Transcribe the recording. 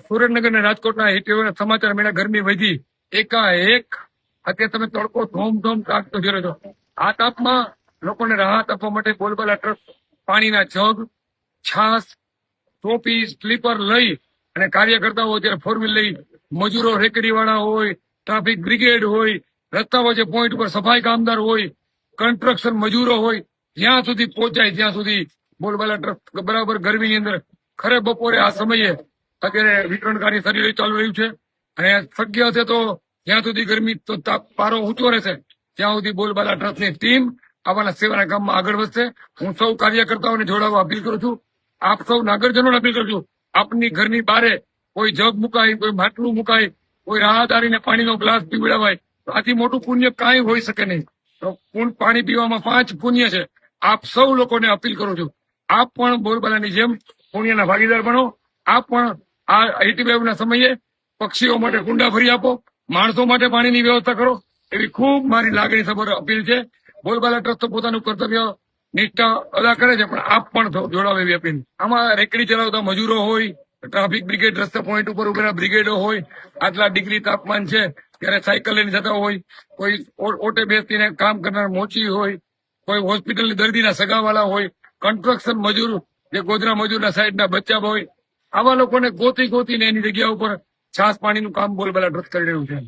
સુરેન્દ્રનગર અને રાજકોટના હીટવેવના સમાચાર મળ્યા. ગરમી વધી એકાએક. અત્યારે તમે તડકો ધોમ કાઢતો જોયો છો. આ તાપમાં લોકોને રાહત આપવા માટે બોલબાલા ટ્રસ્ટ પાણીના જગ, છાસ, ટોપી, સ્લીપર લઈ અને કાર્યકર્તાઓ અત્યારે ફોર વ્હીલ લઈ, મજૂરો, રેકડીવાળા હોય, ટ્રાફિક બ્રિગેડ હોય, રસ્તા વચ્ચે પોઈન્ટ પર સફાઈ કામદાર હોય, કન્સ્ટ્રક્શન મજૂરો હોય, જ્યાં સુધી પહોંચાય ત્યાં સુધી બોલબાલા ટ્રસ્ટ બરાબર ગરમીની અંદર ખરે બપોરે આ સમયે અત્યારે વિતરણ કાર્ય ચાલુ રહ્યું છે. અને શક્ય હશે તો જ્યાં સુધી ગરમી તો પારો ઊંચો રહેશે ત્યાં સુધી બોલબાલા ટ્રસ્ટની ટીમ આવાના સેવાના કામમાં આગળ વધશે. હું સૌ કાર્યકર્તાઓને જોડાવા અપીલ કરું છું. આપ સૌ નાગરજનોને અપીલ કરું છું. આપની ઘરની બારે કોઈ જગ મુકાય, કોઈ માટલું મુકાય, કોઈ રાહદારીને પાણીનો ગ્લાસ પીવડાવાય તો આથી મોટું પુણ્ય કાંઈ હોઈ શકે નહીં. તો પાણી પીવામાં 5 પુણ્ય છે. આપ સૌ લોકોને અપીલ કરું છું, આપ પણ બોલબાલાની જેમ પુણ્યના ભાગીદાર બનો. આપ પણ આ હીટવેવના સમયે પક્ષીઓ માટે કુંડા ભરી આપો, માણસો માટે પાણીની વ્યવસ્થા કરો, એવી ખૂબ મારી લાગણીસભર અપીલ છે. બોલબાલા ટ્રસ્ટ તો પોતાનું કર્તવ્ય નિષ્ઠા અદા કરે છે, પણ આપ પણ જોડાવે એવી અપીલ. આમાં રેકડી ચલાવતા મજૂરો હોય, ટ્રાફિક બ્રિગેડ રસ્તા પોઈન્ટ ઉપર ઉભેલા બ્રિગેડો હોય, આટલા ડિગ્રી તાપમાન છે ત્યારે સાયકલ લઈને જતા હોય, કોઈ ઓટે બેસીને કામ કરનાર મોચી હોય, કોઈ હોસ્પિટલની દર્દીના સગાવાલા હોય, કન્સ્ટ્રક્શન મજૂર, જે ગોધરા મજૂરના સાઈડના બચ્ચા હોય, આવા લોકોને ગોતીને એની જગ્યા ઉપર છાસ પાણીનું કામ બોલબાલા ટ્રસ્ટ કરી રહ્યું છે.